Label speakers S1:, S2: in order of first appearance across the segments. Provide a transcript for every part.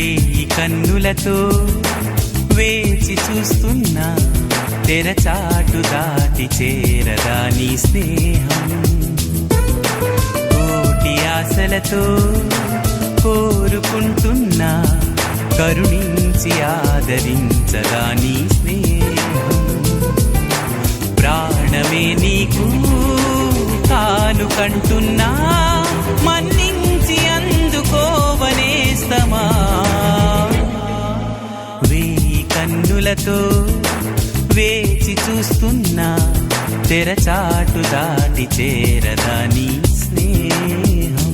S1: వేయి కన్నులతో వేచి చూస్తున్నా తెరచాటు దాటి చేరదా నీ స్నేహం. కోటి ఆశలతో కోరుకుంటున్నా కరుణించి ఆదరించదా నీ స్నేహం. ప్రాణమే నీకు కానుకంటున్నా మన్నించి అందుకోవనేస్తమా. వేయి కన్నులతో వేచి చూస్తున్నా తెరచాటు దాటి చేరదా నీ స్నేహం.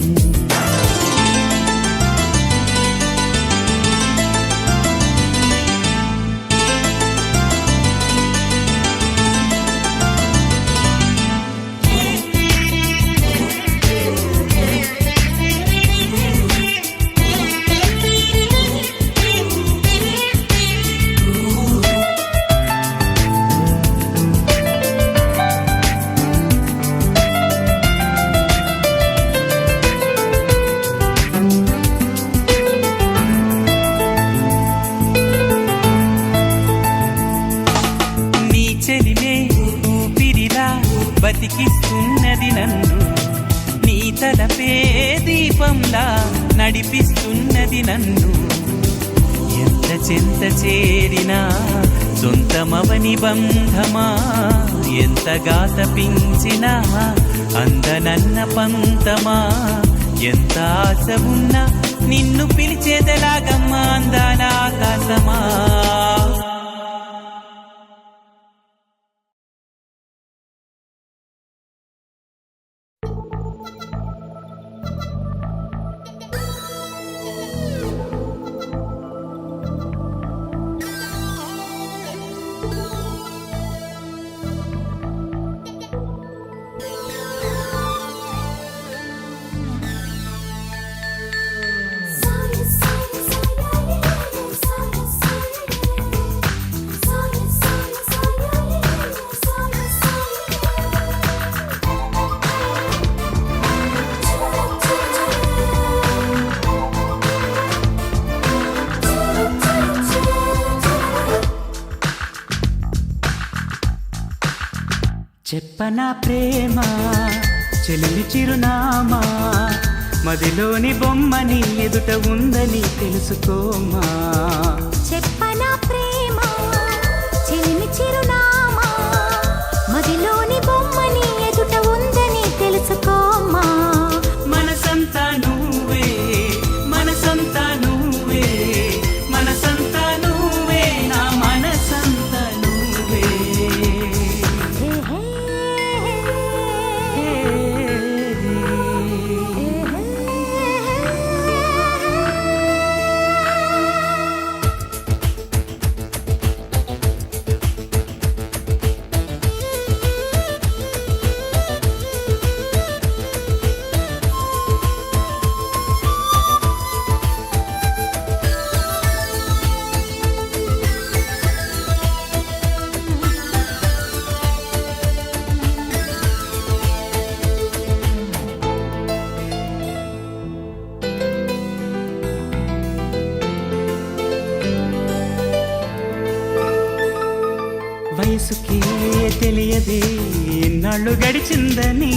S1: చెలిమే ఊపిరిలా బతికిస్తున్నది నన్ను, నీ తలపే దీపంలా నడిపిస్తున్నది నన్ను. ఎంత చెంత చేరినా సొంతమవని బంధమా, ఎంతగా తపించినా అందనన్న పంతమా. ఎంత ఆశ ఉన్నా నిన్ను పిలిచేదలాగమ్మా అందాల ఆకాశమా. చెప్పనా ప్రేమ చెలిమి చిరునామా, మదిలోని బొమ్మని ఎదుట ఉందని తెలుసుకోమా.
S2: చెప్పనా ప్రేమ చెలిమి చిరునామా, మదిలోని బొమ్మని ఎదుట ఉందని తెలుసుకోమా.
S1: మనసంతా నువ్వే మనసంతా నువ్వే మనసంతా నువ్వే నా మనసంతా నువ్వే. వయసుకే తెలియదే ఎన్నాళ్ళు గడిచిందని,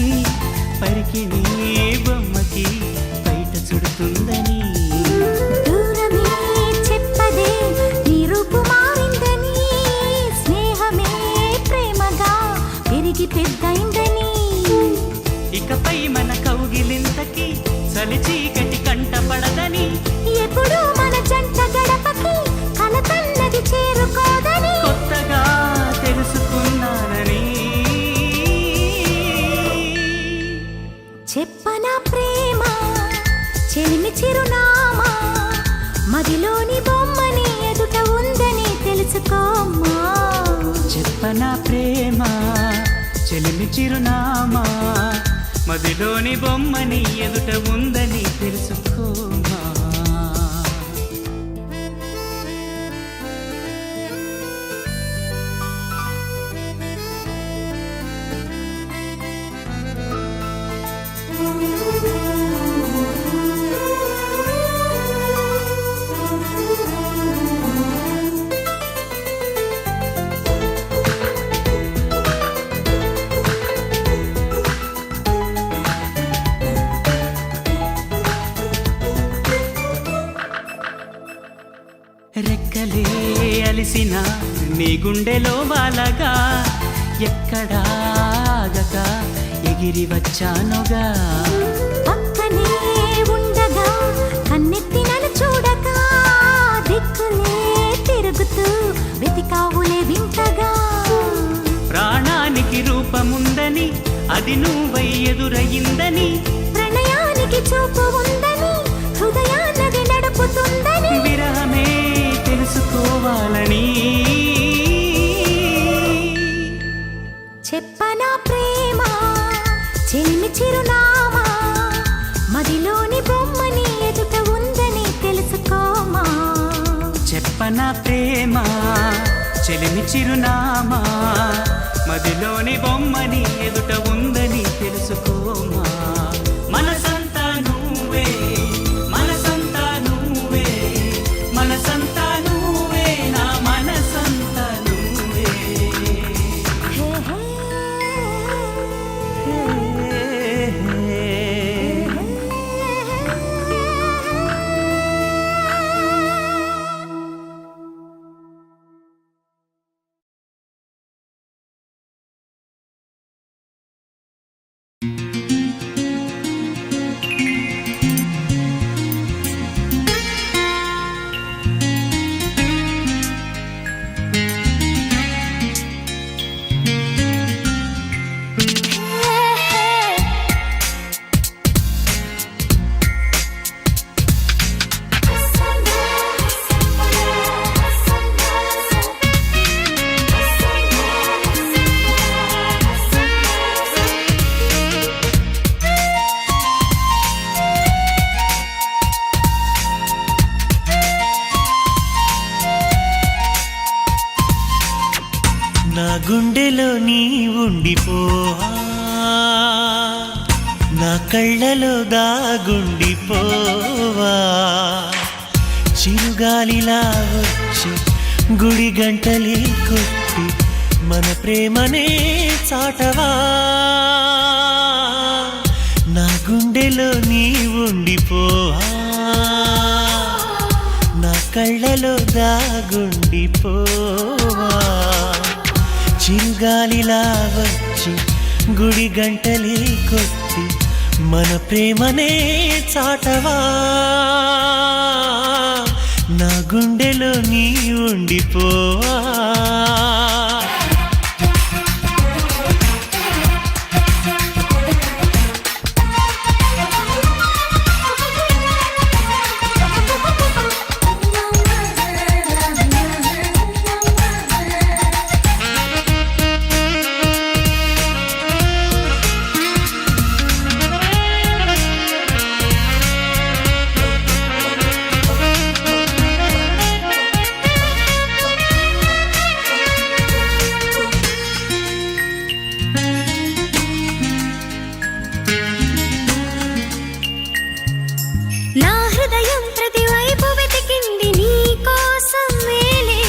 S1: పరికి నీ బొమ్మకి బయట చుడుతుందని.
S2: దూరమే చెప్పదే నీ రూపు మారిందని, స్నేహమే ప్రేమగా పెరిగి పెద్దయిందని.
S1: ఇకపై మన కౌగిలింతకి చలి చీకటి కంట పడదని,
S2: ఎప్పుడు మన జంట గడపకి కలతన్నది చేరుకోదని
S1: కొత్తగా తెలుసుకున్నానని.
S2: చెప్పనా ప్రేమ చెలిమి చిరునామా, మదిలోని బొమ్మని ఎదుట ఉందని తెలుసుకోమా.
S1: చెప్పనా ప్రేమ చెలిమి చిరునామా, మదిలోని బొమ్మని ఎదుట ఉందని తెలుసుకోమా. ఎదలే అలిసిన నీ గుండెలో వాలగా ఎక్కడాగక ఎగిరి వచ్చానుగా
S2: పక్కనే ఉండగా కన్నెత్తి నన్ను చూడగా దిక్కులే తిరుగుతూ వెతికావులే వింతగా
S1: ప్రాణానికి రూపముందని అది నువ్వై ఎదురయిందని
S2: ప్రణయానికి చూపు ఉందని హృదయాన్నది నడుపుతుందని
S1: విరహమే తెలుసుకోవాలని
S2: చెప్పనా ప్రేమ చెలిమి చిరునామా మదిలోని బొమ్మని ఎదుట ఉందని తెలుసుకోమా
S1: చెప్పనా ప్రేమ చెలిమి చిరునామా మదిలోని బొమ్మని ఎదుట ఉందని తెలుసుకోమా మనసంతా నువ్వే మనసంతా నువ్వే మనసంతా నువ్వే నా మనసంతా నువ్వే
S2: హే హే
S3: నా గుండెలో నీ ఉండిపోవా నా కళ్ళలో దాగుండిపోవా చిరుగాలిలా వచ్చి గుడి గంటలే కొట్టి మన ప్రేమనే చాటవా నా గుండెలో నీ ఉండిపోవా నా కళ్ళలో దాగుండిపోవా చిరుగాలిలా వచ్చి గుడి గంటలే కొట్టి మన ప్రేమనే చాటవా నా గుండెలో నీ ఉండిపోవా
S2: నా హృదయం ప్రతివైపు వెతికింది నీ కోసం మేలే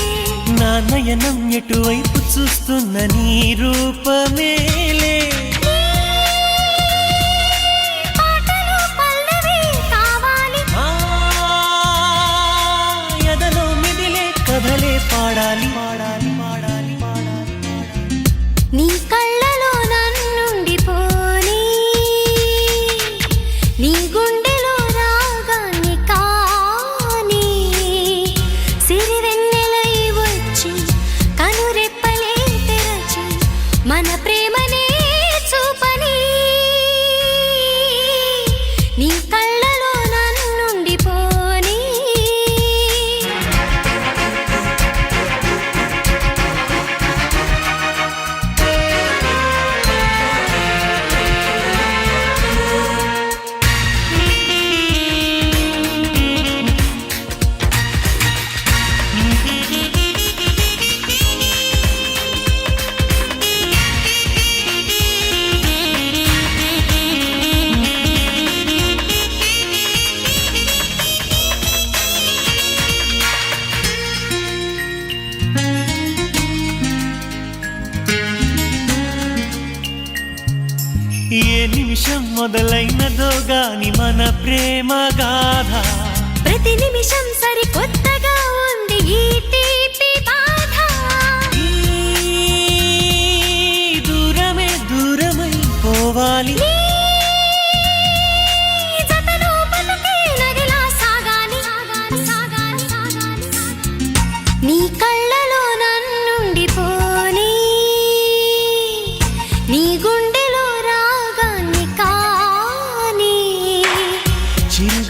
S3: నా నయనం ఎటువైపు చూస్తున్న నీ రూపమేలే
S2: పాటలు పల్లవి కావాలి
S3: ఆ, ఎదలో మిదిలే కథలే పాడాలి పాడాలి పాడాలి పాడాలి
S2: నీ కళ్ళలో నన్నుండిపోని నీ గుండెలో రాగాన్ని కాని సిరివెన్నెలై వచ్చి కనురెప్పలే తెరచి మన ప్రేమనే చూపని నీ కళ్ళలో నన్నుండిపోని
S3: ఏ నిమిషం మొదలైనదో గాని మన ప్రేమ గాథ
S2: ప్రతి నిమిషం సరికొత్తగా ఉంది ఈ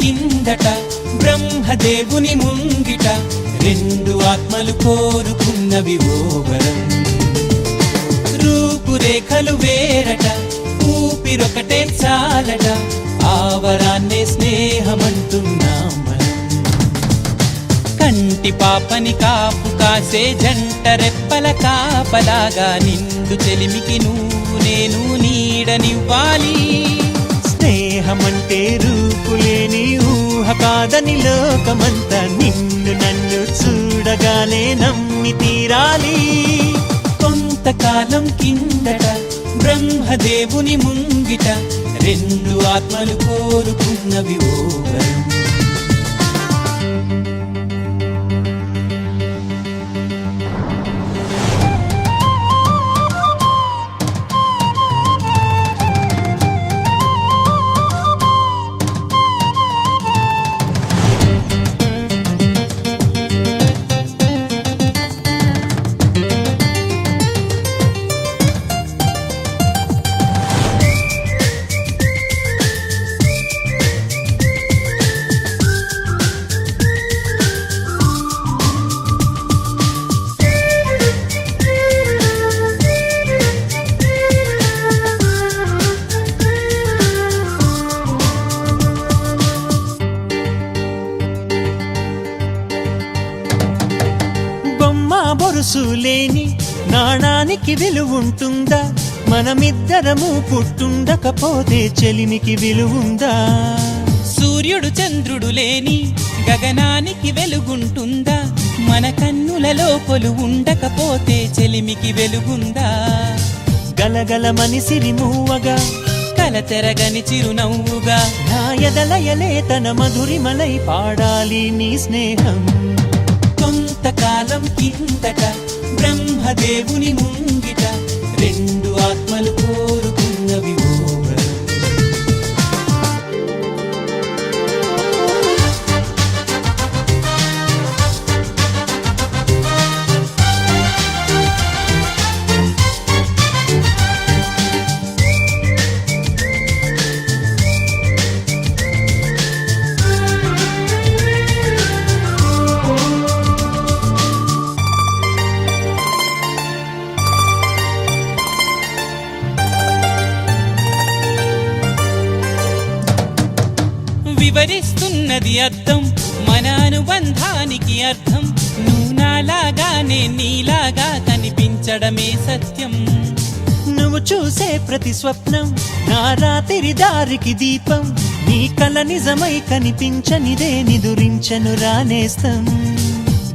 S1: కిందట బ్రహ్మదేవుని ముంగిట రెండు ఆత్మలు కోరుకున్నవి ఓ వరం. రూపురేఖలు వేరట ఊపిరొకటే చాలట ఆ వరాన్నే స్నేహమంటున్నాం మనం. కంటి పాపని కాపు కాసే జంట రెప్పల కాపలాగా నిండు చెలిమికి నువ్వు నేను నీడనివ్వాలి.
S3: స్నేహమంటే రూపులేని ఊహ కాదని లోకమంతా నిన్ను నన్ను చూడగానే నమ్మి తీరాలి.
S1: కొంతకాలం కిందట బ్రహ్మదేవుని ముంగిట రెండు ఆత్మలు కోరుకున్నవి ఓ వరం.
S3: బొరుసులేని నాణానికి విలువుంటుందా? మనమిద్దరము పుట్టుండకపోతే చెలిమికి విలువుందా?
S1: సూర్యుడు చంద్రుడు లేని గగనానికి వెలుగుంటుందా? మన కన్నులలో కొలువుండకపోతే చెలిమికి వెలుగుందా?
S3: గలగల మనిసిరి మూవగా
S1: కలతెరగని చిరునవ్వుగా
S3: నా ఎదలయలే తన మధురిమలై పాడాలి నీ స్నేహం.
S1: కొంతకాలం కిందట బ్రహ్మదేవుని ముంగిట రెండు ఆత్మలు కోరుకున్నవి ఓ వరం. వివరిస్తున్నది అర్థం మన అనుబంధానికి అర్థం. నువ్వు నాలాగా నేను నీలాగా కనిపించడమే సత్యం.
S3: నువ్వు చూసే ప్రతి స్వప్నం నా రాత్రి దారికి దీపం. నీ కల నిజమై కనిపించనిదే నిదురించను రానేస్తం.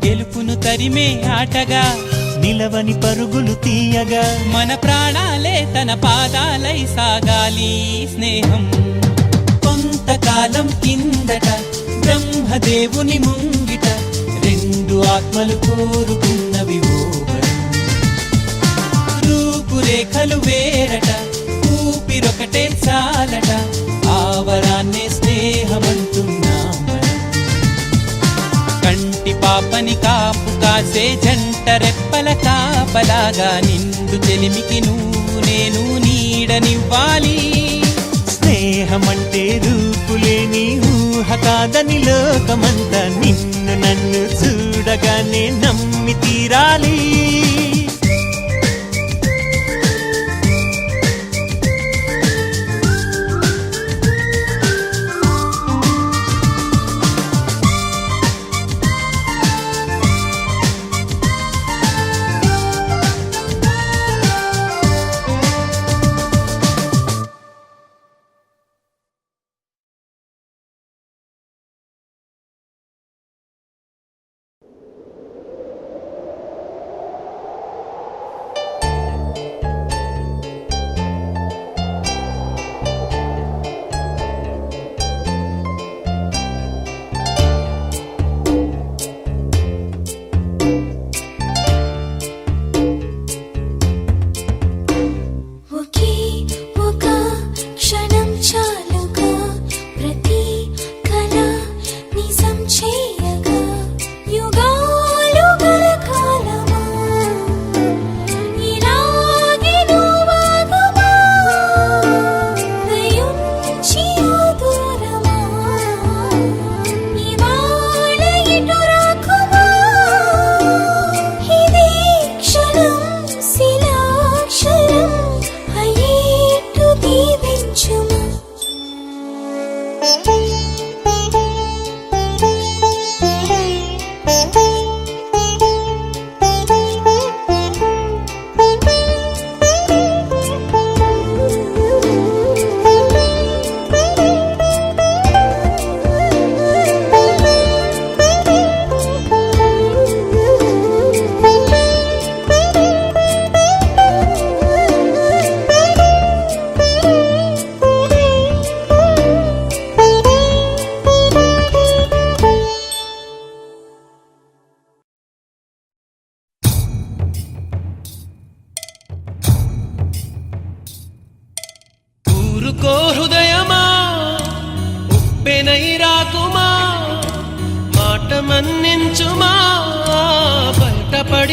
S1: గెలుపును తరిమే ఆటగా
S3: నిలవని పరుగులు తీయగా
S1: మన ప్రాణాలే తన పాదాలై సాగాలి స్నేహం. కొంతకాలం కిందట బ్రహ్మదేవుని ముంగిట రెండు ఆత్మలు కోరుకున్నవి ఓ వరం. రూపురేఖలు వేరట ఊపిరొకటే చాలట ఆ వరాన్నే స్నేహమంటున్నాం మనం. కంటి పాపని కాపు కాసే జంట రెప్పల కాపలాగా నిండు చెలిమికి నువ్వు నేను నీడనివ్వాలి.
S3: స్నేహమంటే రూపులేని ఊహ కాదని లోకమంతా నిన్ను నన్ను చూడగానే నమ్మి తీరాలి.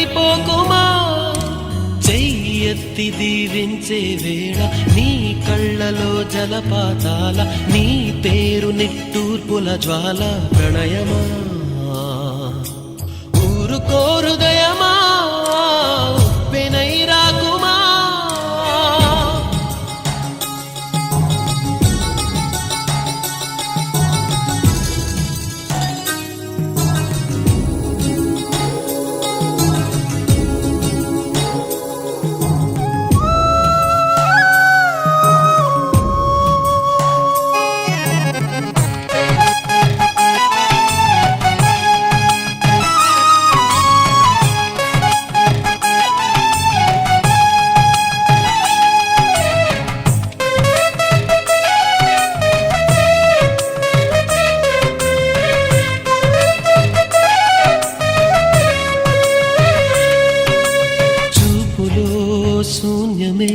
S4: పడిపోకుమా చెయ్యెత్తి దీవించే వేళ నీ కళ్ళలో జలపాతాల నీ పేరు నిట్టూర్పుల జ్వాల ప్రణయమా ఊరుకో హృదయమా ఉప్పెనై రాకుమా శూన్యమే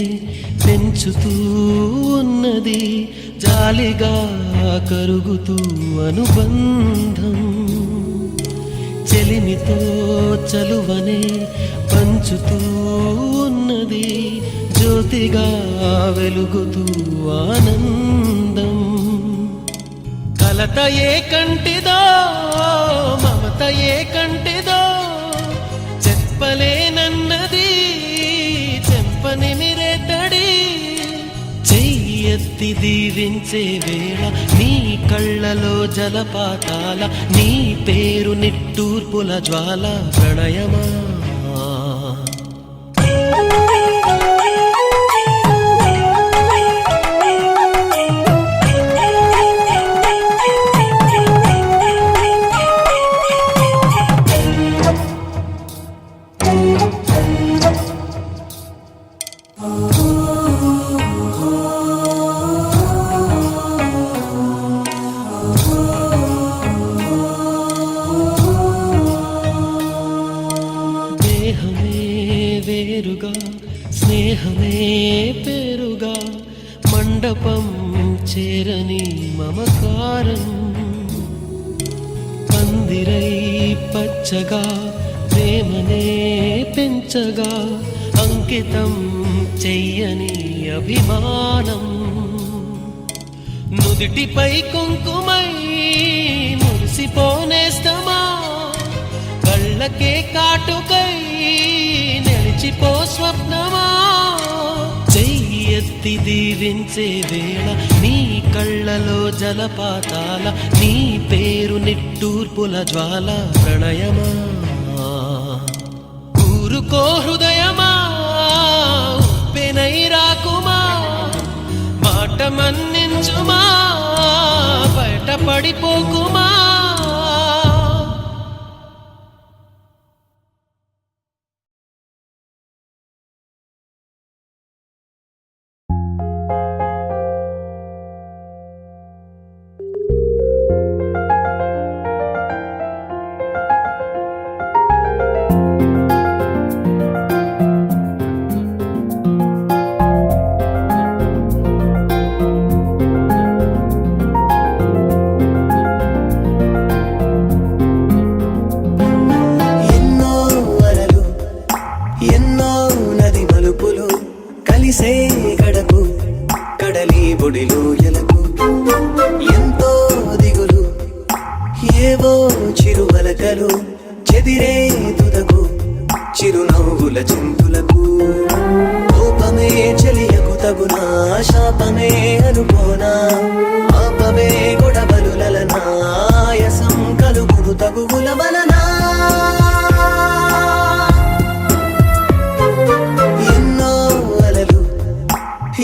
S4: పెంచుతూ ఉన్నది జాలిగా కరుగుతూ అనుబంధం చెలిమితో చలువనే పంచుతూ ఉన్నది జ్యోతిగా వెలుగుతూ ఆనందం కలత ఏ కంటిదో మమత ఏ కంటిదో చెప్పలేనన్నది చెంపనిమిరెతడి చెయ్యెత్తి దీవించే వేళ నీ కళ్ళలో జలపాతాల నీ పేరు నిట్టూర్పుల జ్వాల ప్రణయమా వేరుగా స్నేహమే పేరుగా మండపం చేరని మమకారం పందిరై పచ్చగా ప్రేమనే పెంచగా అంకితం చెయ్యని అభిమానం నుదిటిపై కుంకుమై మురిసిపోనేస్తమా కళ్ళకే కాటుకై నిలిచిపో స్వప్నమా చెయ్యెత్తి దీవించే వేళ నీ కళ్ళలో జలపాతాల నీ పేరు నిట్టూర్పుల జ్వాల ప్రణయమా ఊరుకో హృదయమా ఉప్పెనై రాకుమా మాట మన్నించుమా బయట పడిపోకుమా
S5: కలిసే గడపు కడలి బొడిలో ఎలకు ఎంతో దిగులు ఏవో చిరువలకలు చెదిరే తుదకు చిరునవ్వుల చింతులకు కోపమే చెలియకు తగునా శాపమే అనుకోనా ఆపమే గొడవలు లలనా ఆయాసం కలుగును తగువుల వలనా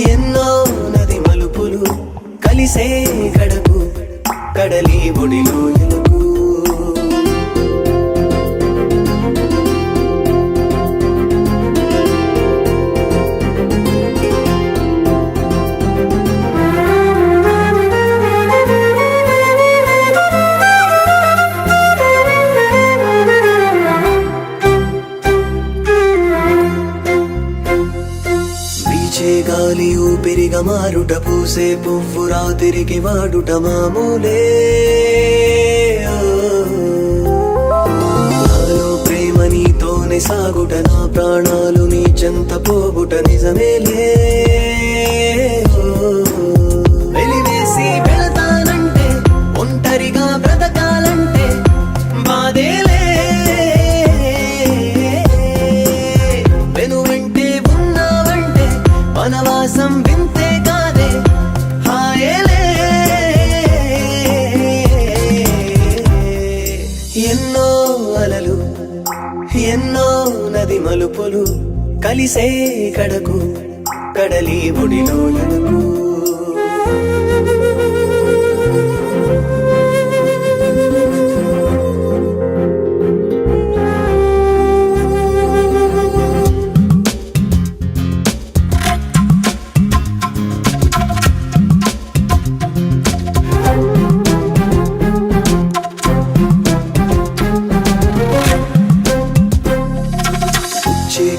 S5: ఎన్నో నది మలుపులు కలిసే గడపు కడలి బొడిలో ఎలుగు గాలి ఊపిరిగా మారుట పూసే పువ్వు రాతిరికి వాడుట మామూలే నాలో ప్రేమ నీతోనే సాగు పోగుట నిజమేలే. వెలివేసి వెళతానంటే ఒంటరిగా బ్రతకాలంటే బాధేలే. వెనువెంటే ఉన్నావంటే వనవాసం వింతే కాదే హాయేలే. ఎన్నో అలలు ఎన్నో నది మలుపులు కలిసే కడకు కడలి ఒడిలో ఎనుకు.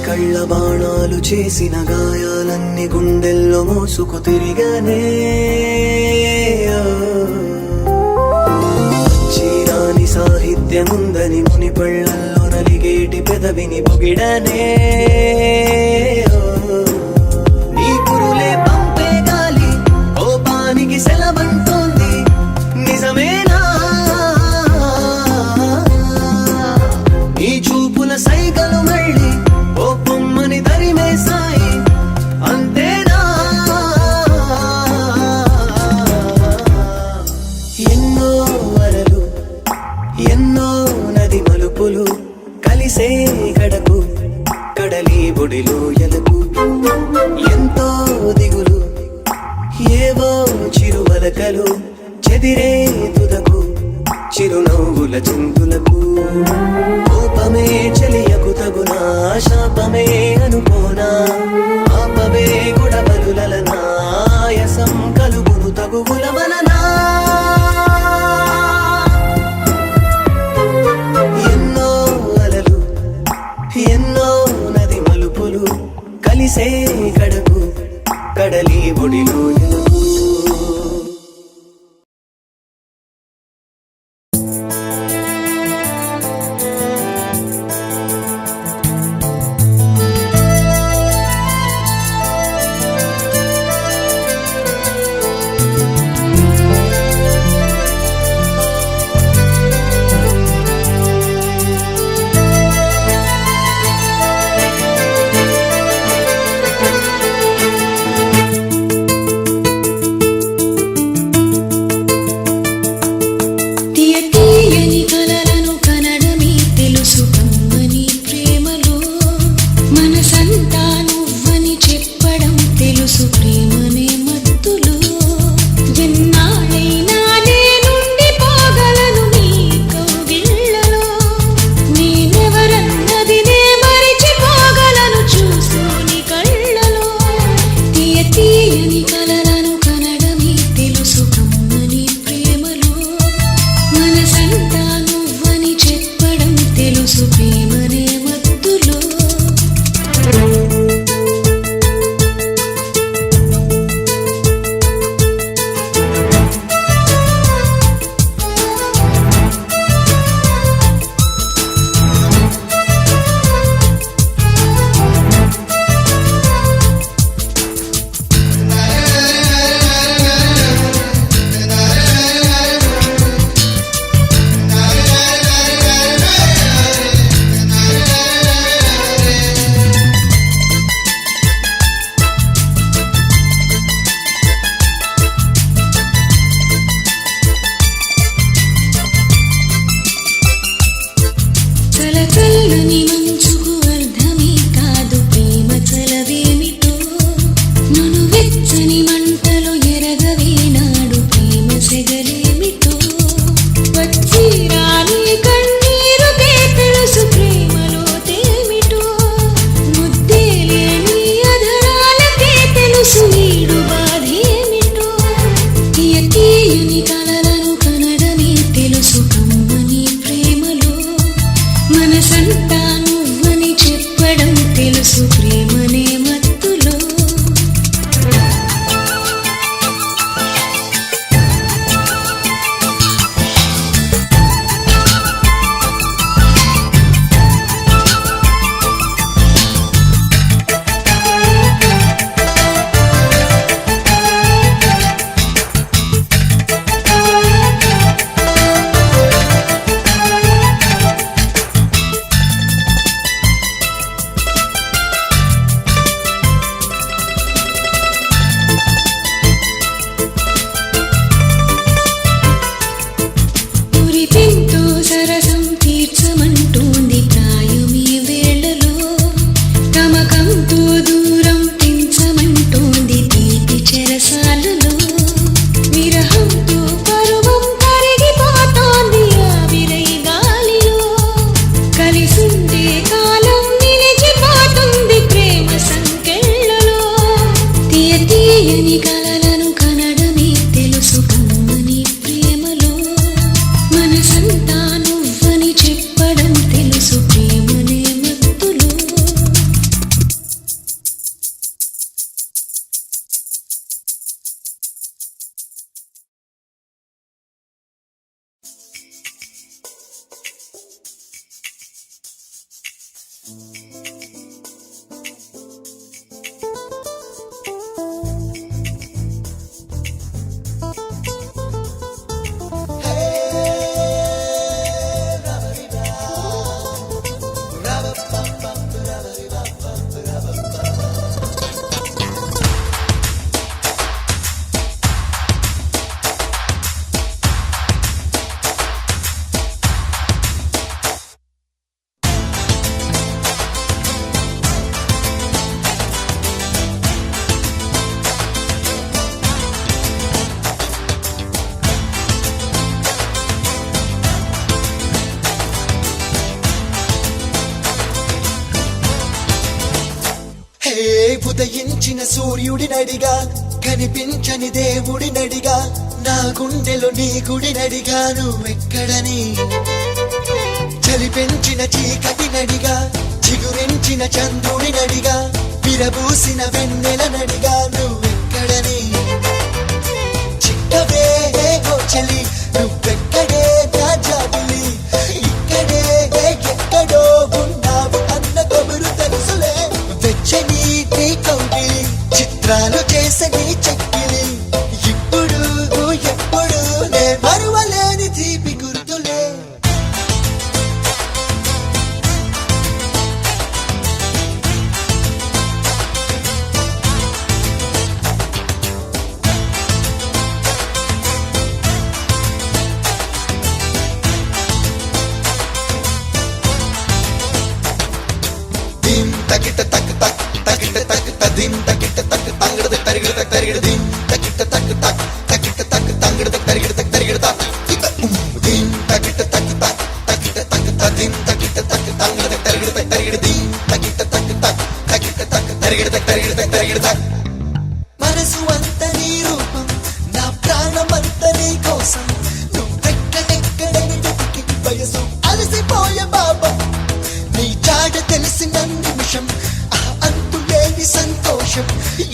S5: కళ్ళ బాణాలు చేసిన గాయాలన్నీ గుండెల్లో మోసుకు తిరిగానే. చీరాని సాహిత్యముందని ముని పళ్ళల్లో నలిగేటి పెదవిని పొగిడనే. నీ కురులే పంపే గాలి కోపానికి సెలవంటోంది నిజమేనా? నీ చూపుల సైగలు మళ్ళీ ఓ పొమ్మని దరిమేశాయి అంతేనా? ఎన్నో అలలు ఎన్నో నది మలుపులు కలిసే కడకు కడలి బొడిలో ఎలకు. ఎంతో దిగులు ఏవో చిరువలకలు చెదిరే తుదకు చిరునవ్వుల చింతులకు. కోపమే చెలియకు తగునా శాపమే అనుకోనా ఆపవే గొడవలులనా ఆయాసం కలుగును తగువుల వలనా. ఎన్నో అలలు ఎన్నో నది మలుపులు కలిసే కడకు కడలి ఒడిలో ఎనుకు. ఉదయించిన సూర్యుడినడిగా కనిపించని దేవుడినడిగా నా గుండెలో నీ గుడినడిగా నువ్వెక్కడని చలి పెంచిన చీకటినడిగా చిగురించిన చంద్రుడినడిగా విరబూసిన వెన్నెలనడిగా నువ్వెక్కడని చిక్కవే ఓ చలి నువ్వెక్కడే నా జాబిలి ఇక్కడే ఎక్కడో ఉన్నావు అన్న కబురు తెలుసులే వెచ్చని నీ కౌగిలి చిత్రాలు చేసని చెక్కిలి ఇప్పుడు ఎప్పుడు నే మరువలేని తీపి గుర్తులే దిం తకిట తక్ తక్ తకిట తక్ తదిం తకిట తక్ తంగడ తరిగిడ తరిగిడ దిం తకిట తక్ తక్ తకిట తక్ తంగడ తరిగిడ తరిగిడ తా దిం తకిట తక్ తక్ తకిట తక్ తదిం తకిట తక్ తంగడ తరిగిడ తరిగిడ దిం తకిట తక్ తక్ తకిట తక్ తరిగిడ తరిగిడ తా మనసు అంత నీ రూపం నా ప్రాణమంత నీ కోసం నువ్వెక్కడెక్కడని వెతికి వయసు అలసిపోయే బాబా నీ జాడ తెలిసిన నిమిషం ఆ అంతులేని సంతోషం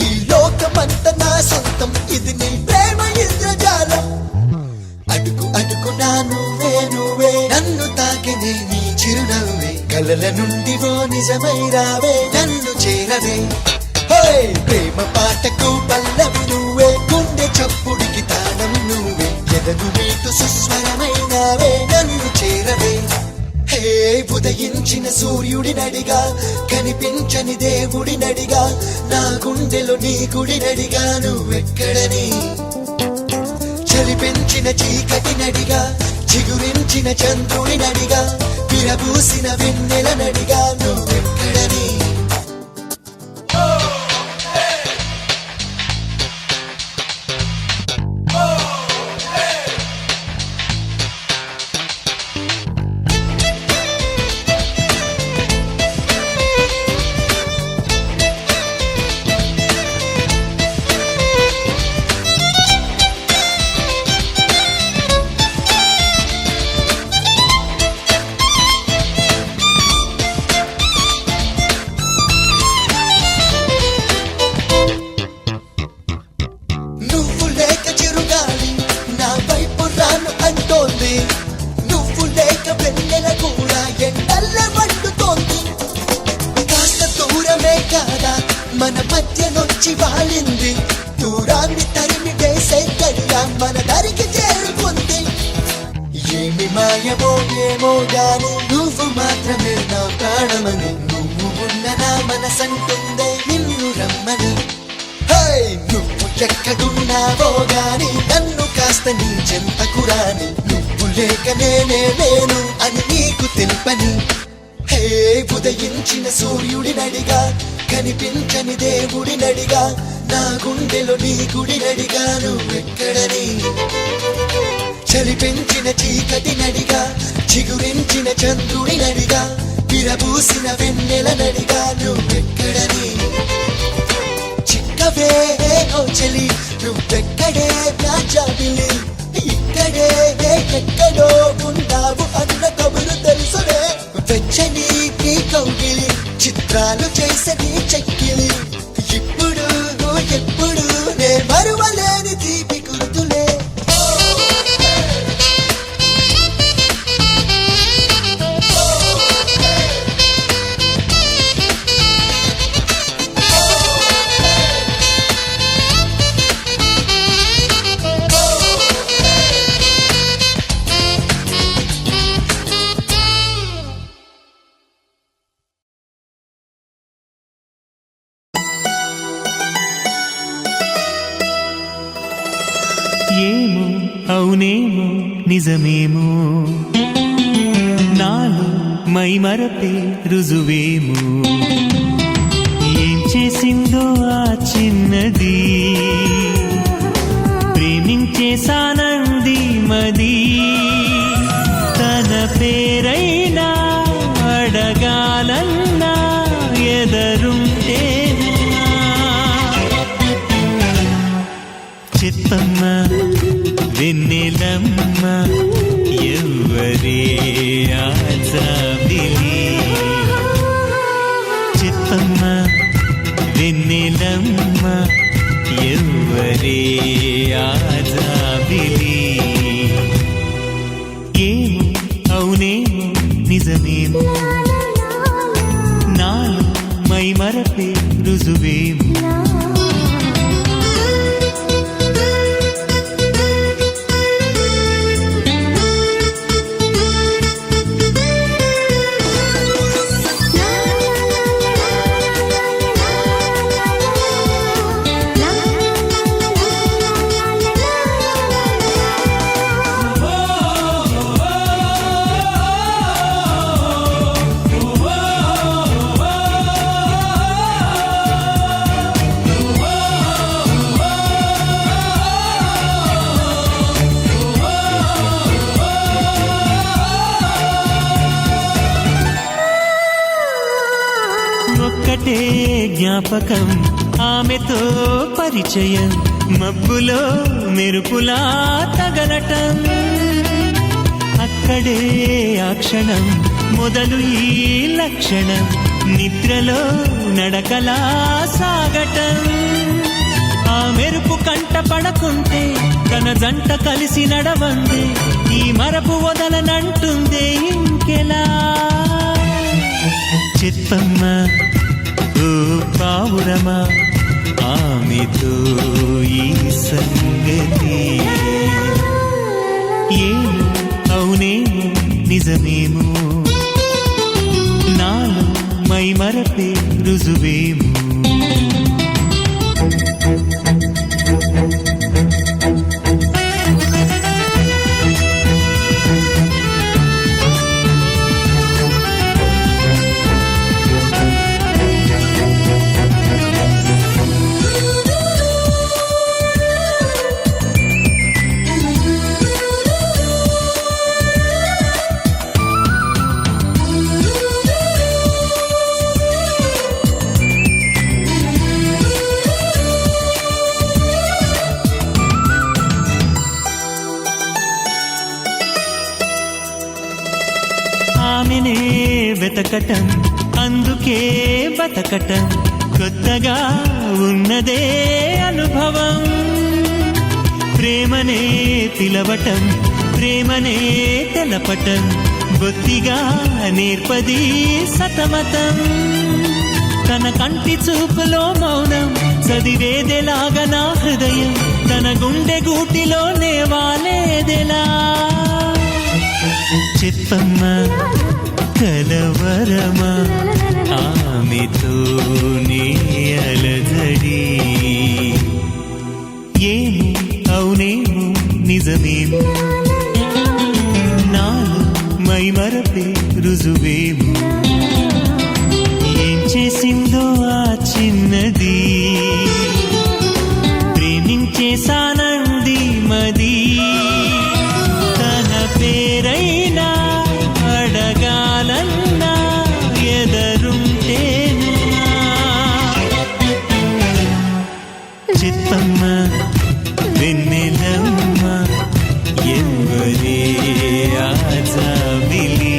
S5: ఈ లోకమంత నా సొంతం ఇది నీ ప్రేమ ఇంద్రజాలం అడుగు అడుగునా నువ్వే నన్ను తాకినే నీ చిరునవ్వే కలల నుండి ఓ నిజమై రావే నన్ను చేరవే హోయ్ ప్రేమ పాటకు పల్లవి నువ్వే గుండె చప్పుడికి తాళం నువ్వే ఎదను మీటు సుస్వరమైనావే నన్ను చేరవే హే ఉదయించిన సూర్యుడినడిగా కనిపించని దేవుడినడిగా నా గుండెలో నీ గుడినడిగా నువ్వెక్కడని చలి పెంచిన చీకటినడిగా చిగురించిన చంద్రుడినడిగా విరబూసిన వెన్నెలనడిగా నువ్వెక్కడని నువ్వు లేక చిరుగాలి నా వైపు రాను అంటోంది నువ్వు లేక వెన్నెల కూడా ఎండల్ల వండుతోంది కాస్త దూరమే కాదా మన మధ్య నొచ్చి వాలింది దూరాన్ని తరిమి వేసే గడియ మన దరికి చేరుకుంది ఏమి మాయమో ఏమో గాని నువ్వు మాత్రమే నా ప్రాణమని నువ్వు ఉన్న నా మనసంటుందే నిన్ను రమ్మని నువ్వు ఎక్కడున్నావో గాని నన్ను కాస్త నీ చెంతకు రాని నువ్వు లేక నేను అని నీకు తెలుపని హే ఉదయించిన సూర్యుడినడిగా కనిపించని దేవుడినడిగా నా గుండెలో నీ గుడినడిగా నువ్వెక్కడని చలి పెంచిన చీకటినడిగా చిగురించిన చంద్రుడినడిగా విరబూసిన వెన్నెలనడిగా నువ్వెక్కడని చిక్కవే ఓ చలి నువ్వెక్కడే నా జాబిలి ఇక్కడే ఎక్కడో ఉన్నావు అన్న కబురు తెలుసులే వెచ్చని నీ కౌగిలి చిత్రాలు చేసని చెక్కిలి ఇప్పుడు ఎప్పుడు నే మరువలేని తీపి గుర్తులే
S3: అవునేమో నిజమేమో నాలో మై మరపే రుజువేమో ఏం చేసిందో ఆ చిన్నది ప్రేమించేసానంది మది తన పేరైనా అడగాలన్నా ఎదరుంటేనా చిత్తమ్మ వెన్నెలమ్మ ఎవ్వరే ఆజాబిలి చిత్తమ్మ వెన్నెలమ్మ ఎవ్వరే ఆజాబిలి ఏమో అవునేమో నిజమేమో నాలో మై మరపే రుజువేమో ఒక్కటే జ్ఞాపకం ఆమెతో పరిచయం మబ్బులో మెరుపులా తగలటం అక్కడే ఆ క్షణం మొదలు ఈ లక్షణం నిద్రలో నడకలా సాగటం ఆ మెరుపు కంట పడకుంటే తన జంట కలిసి నడవందే ఈ మరపు వదలనంటుందే ఇంకెలా చిత్తమ్మ ఓ పావురమా ఆమెతో ఈ సంగతి ఏమో అవునేమో నిజమేమో నాలో మై మరపే రుజువేమో ఆమెనే వెతకటం అందుకే బతకటం కొత్తగా ఉన్నదే అనుభవం ప్రేమనే పిలవటం ప్రేమనే తెలపటం బొత్తిగా నేర్పది సతమతం తన కంటి చూపులో మౌనం చదివేదెలాగా నా హృదయం తన గుండె గూటిలోనే వాలేదెలా చిత్తమ్మ కలవరమా ఆమెతో నీ అలజడి ఏమో అవునేమో నిజమేమో నాలో మై మరపే రుజువేమో ఏం చేసిందో ఆ చిన్నది ప్రేమించేసానంది మది తన పేరైనా అడగాలన్నా ఎదరుంటేనా చిత్తమ్మ వెన్నెలమ్మ ఎవ్వరే ఆజాబిలి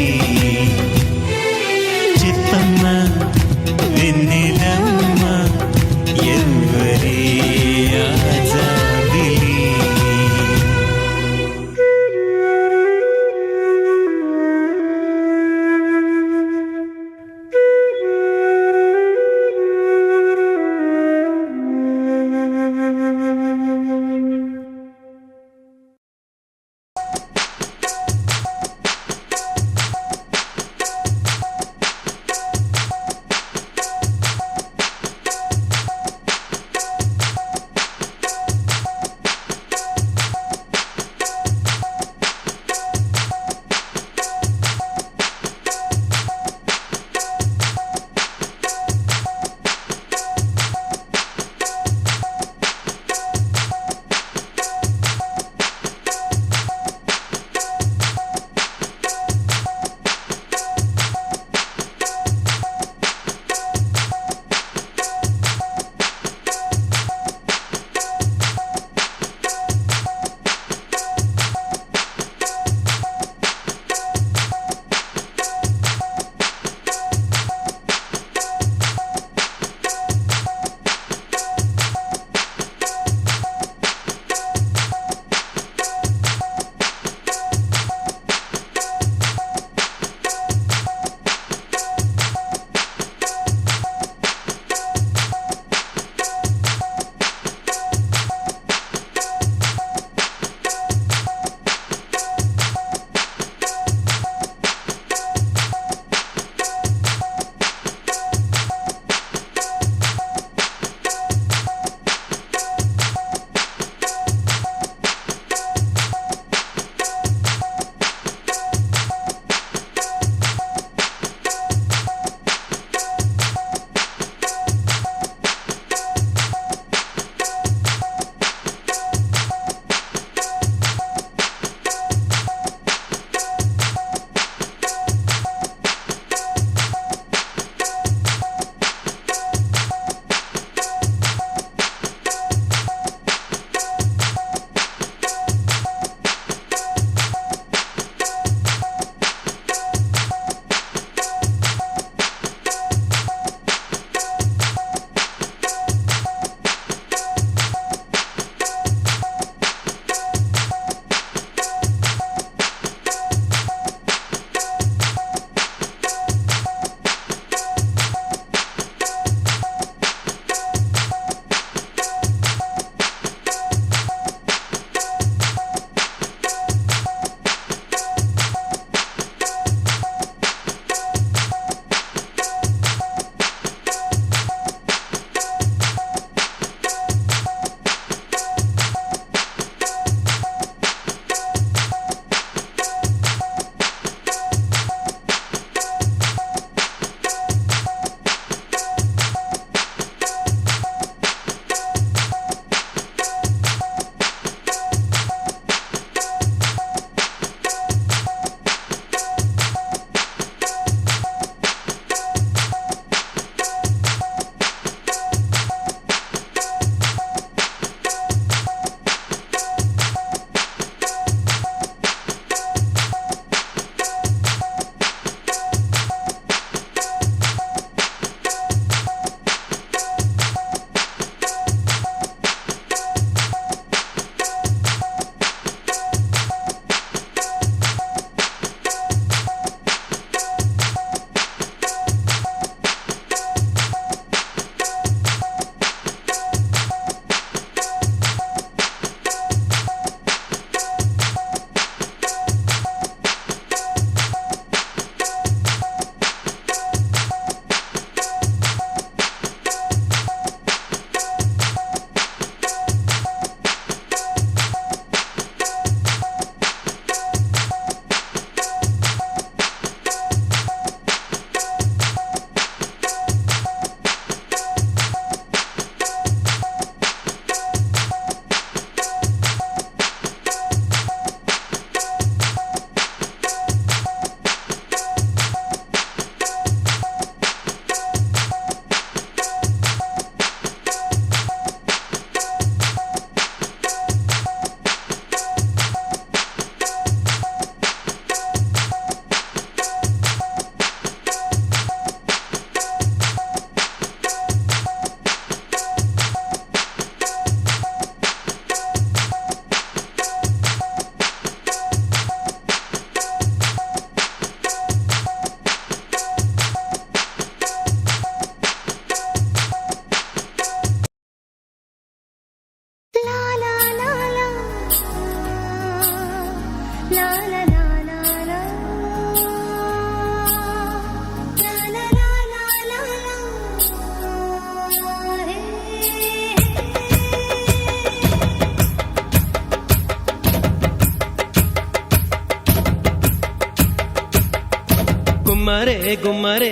S4: గుమ్మరే గుమ్మరే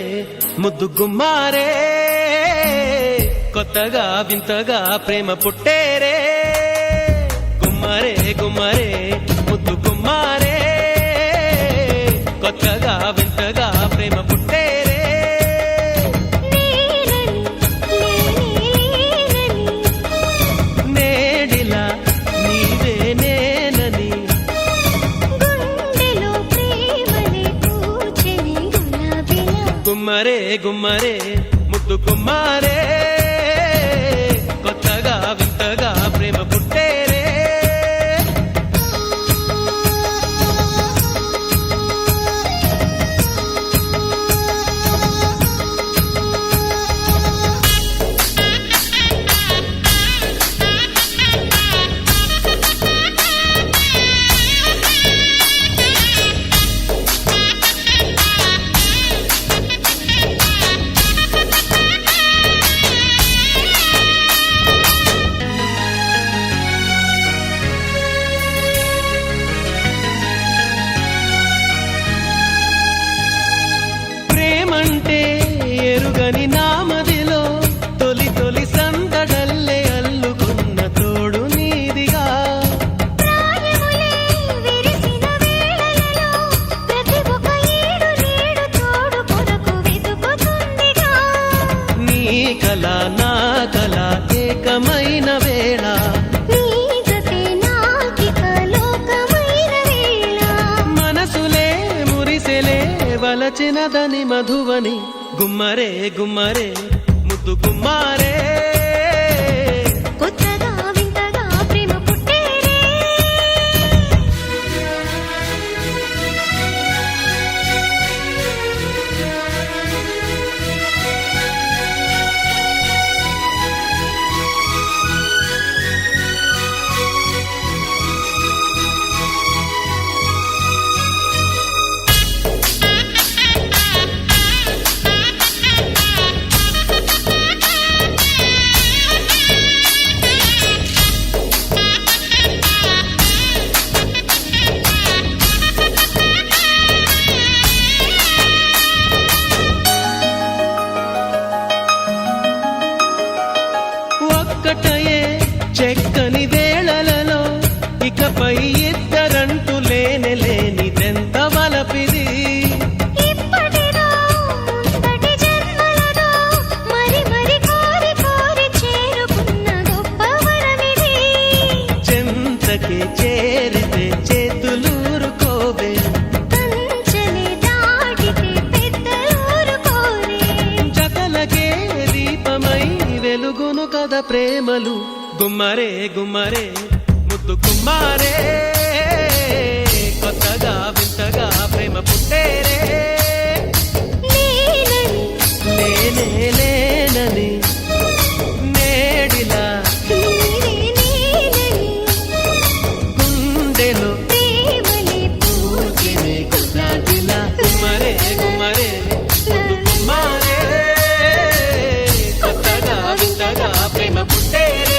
S4: ముద్దు గుమ్మారే కొత్తగా వింతగా ప్రేమ పుట్టేరే గుమ్మరే గుమ్మరే ముద్దు గుమ్మారే కొత్తగా వింతగా ప్రేమ పుట్టేరే నేడిలా నీవే నేనని గుమ్మరే గుమ్మరే ముద్దు గుమ్మారే కొత్తగా వింతగా ప్రేమ పుట్టేరే ప్రేమంటే ఎరుగని నామదిలో తొలి తొలి సందడల్లే అల్లుకున్న తోడు నీదిగా నీ కల నా కల ఏకమైన వేళ మనసులే మురిసెలే వలచినదని మధువని గుమ్మరే గుమ్మరే ముద్దు గుమ్మారే
S2: కొత్తగా వింతగా ప్రేమ పుట్టేరే
S4: ఒక్కటయే చెక్కని వేళలలో ఇకపై ఇద్దరంటూ లేని లేనిదెంత వలపిది
S2: ఇప్పటిదో ముందటి జన్మలదో మరి మరి కోరి కోరి చేరుకున్న గొప్ప వరమిది
S4: చెంతకి చేరితే చేతులూరుకోవే
S2: కంచెని దాటితే పెద్దలూరు కోరే
S4: జతలకే దీపమై వెలుగును కదా ప్రేమలు గుమ్మరే గుమ్మరే ముద్దు గుమ్మారే కొత్తగా వింతగా ప్రేమ పుట్టేరే లేనే లేనని నేడిలా గుండెలో పూర్తిని గులాబీలా గుమ్మరే గుమ్మరే ముద్దు గుమ్మారే కొత్తగా వింతగా ప్రేమ పుట్టేరే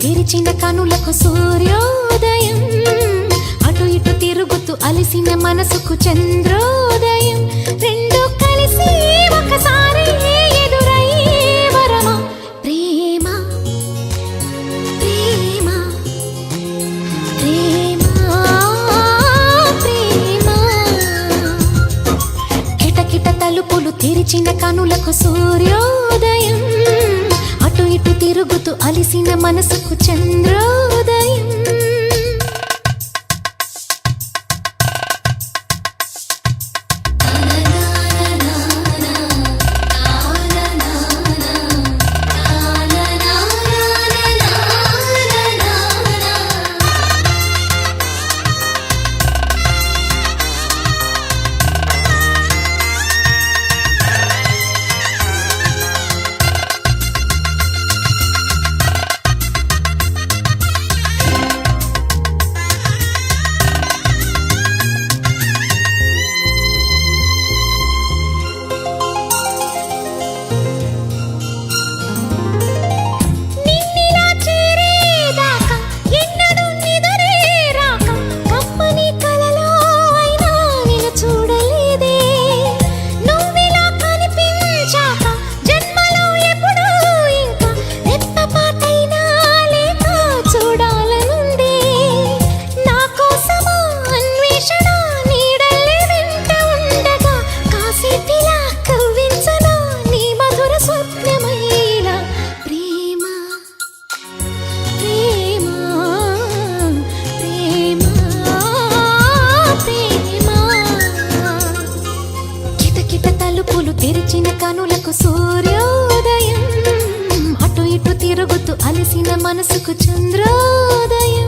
S2: తెరిచిన కనులకు సూర్యోదయం అటు ఇటు తిరుగుతూ అలిసిన మనసుకు చంద్రోదయం రెండు కలిసి ఒకసారి ఎదురయ్యే వరమా ప్రేమ ప్రేమ ప్రేమ ప్రేమ కిటకిట తలుపులు తెరిచిన కనులకు సూర్యోదయం అటు ఇటు తిరుగుతూ అలిసిన మనసుకు చంద్రోదయం మనసుకు చంద్రోదయం.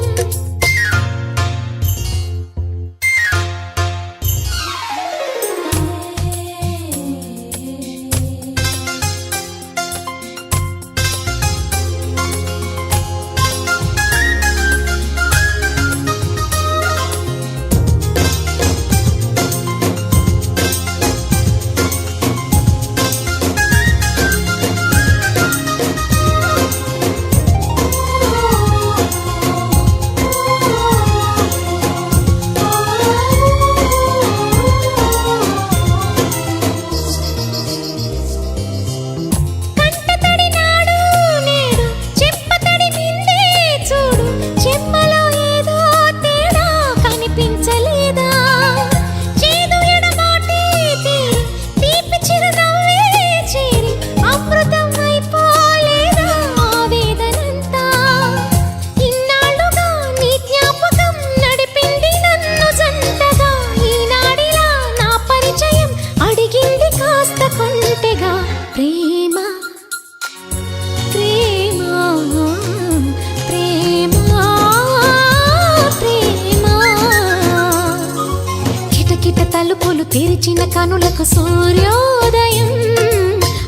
S2: తలుపులు తెరిచిన కనులకు సూర్యోదయం.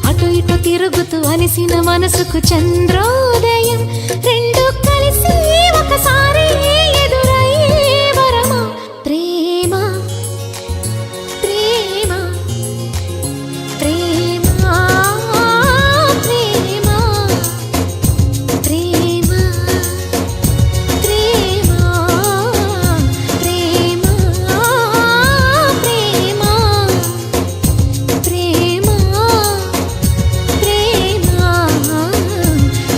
S2: అటు ఇటు తిరుగుతూ అలిసిన మనసుకు చంద్రోదయం. రెండు కలిసి ఒకసారి ఎదురయ్యే వరమా ప్రేమ ప్రేమ ప్రేమ ప్రేమ ప్రేమ ప్రేమ ప్రేమ ప్రేమ ప్రేమ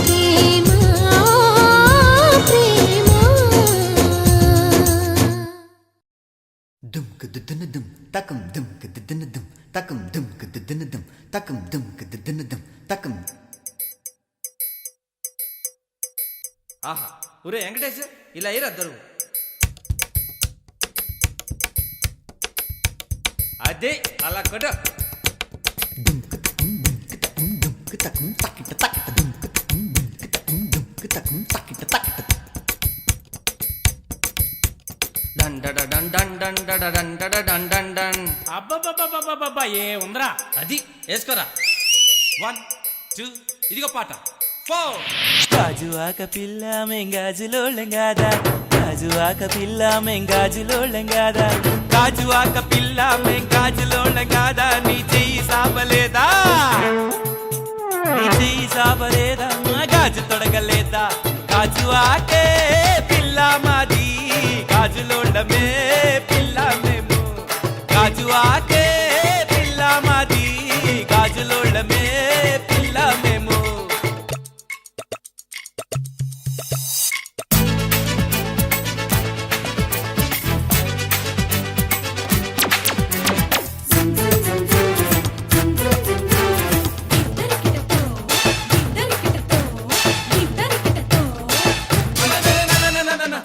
S2: ప్రేమ ప్రేమ
S3: దుమ్ కదుదన దుమ్ తకం దుమ్ కదుదన దుమ్ తకం దుమ్ కదుదన దుమ్ తకం దుమ్ కదుదన దుమ్ తకం.
S4: ఆహా ఒరే వెంకటేష్ ఇలా అయ్యారు అద్దరు అదే అలా కొట్ట
S3: దుమ్ కతకం దుమ్ కతకం దుమ్ కతకం తకిట తకిట దుమ్ కతకం దుమ్ కతకం దుమ్ కతకం తకిట తకిట.
S1: అబ్బబ్బబ్బబ్బబ్బబ్బా ఏ ఉందరా
S4: అది వేసుకోరా 1 2 ఇదిగో పాట 4.
S1: గాజు ఆక పిల్ల మెంగాజులోళ్ళం కాదా, గాజు ఆక పిల్ల మెంగాజులోళ్ళం కాదా, గాజు ఆక పిల్ల మెంగాజులోళ్ళం కాదా, నీ చెయ్యి సాపలేదా, నీ చెయ్యి సాపలేదా, మా గాజు తొడగలేదా, గాజు ఆకే పిల్ల మాది, గాజులోళ్ళమే పిల్ల మేము, గాజు ఆకే పిల్ల మాది, గాజులోళ్ళమే పిల్ల మేము.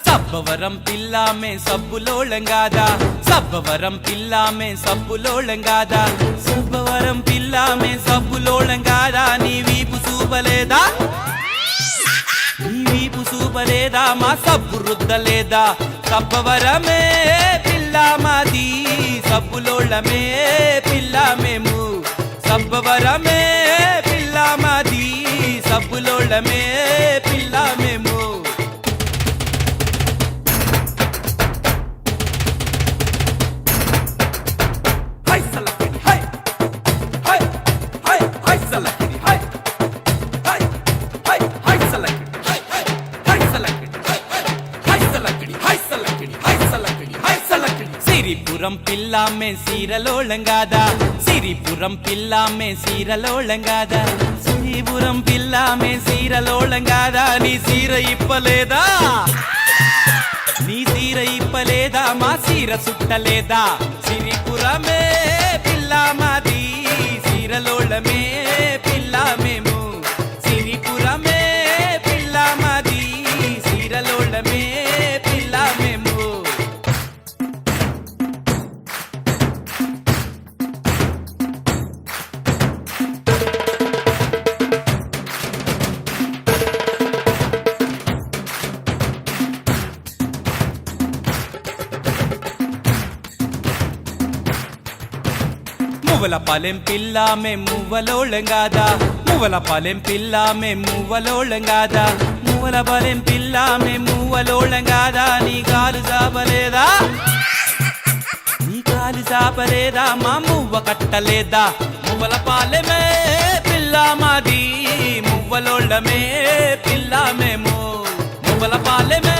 S1: సబ్బవరం పిల్లామే సబ్బులోళంగాదా, సబ్బవరం పిల్లామే సబ్బులోళంగాదా, సబ్బవరం పిల్లామే సబ్బులోళంగాదా, నీ వీపు చూపలేదా, నీ వీపు చూపలేదా, మా సబ్బు రుద్దలేదా, సబ్బవరమే పిల్లా మాది, సబ్బులోళమే పిల్లా మేము, సబ్బవరమే పిల్లా మాది, సబ్బులోళమే పిల్లా మేము. సిరిపురం పిల్లామే సీరలోళంగాదా, సిరిపురం పిల్లామే సీరలోళంగాదా, సిరిపురం పిల్లామే సీరలోళంగాదా, నీ సీర ఇప్పలేదా, నీ సీర ఇప్పలేదా, మా సీర సుట్టలేదా, సిరిపురమే పిల్లా మాది, సీరలోళమే పిల్లా మేము, సిరిపురమే పిల్లా మాది, సీరలోళమే పిల్లా మేము. మువ్వల పాలెం పిల్ల మే మువ్వలోళం కాదా మువ్వల పాలెం పిల్ల మే మువ్వలోళం కాదా మువ్వల పాలెం పిల్ల మే మువ్వలోళం కాదా నీ కాలు చాపలేదా నీ కాలు చాపలేదా మా మువ్వ కట్టలేదా మువ్వల పాలెమే పిల్ల మాది మువ్వలోళమే పిల్ల మేము మువ్వల పాలెమే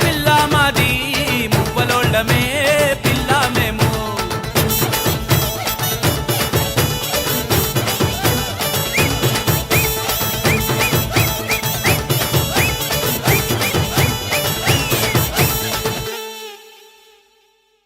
S1: పిల్ల మాది మువ్వలోళమే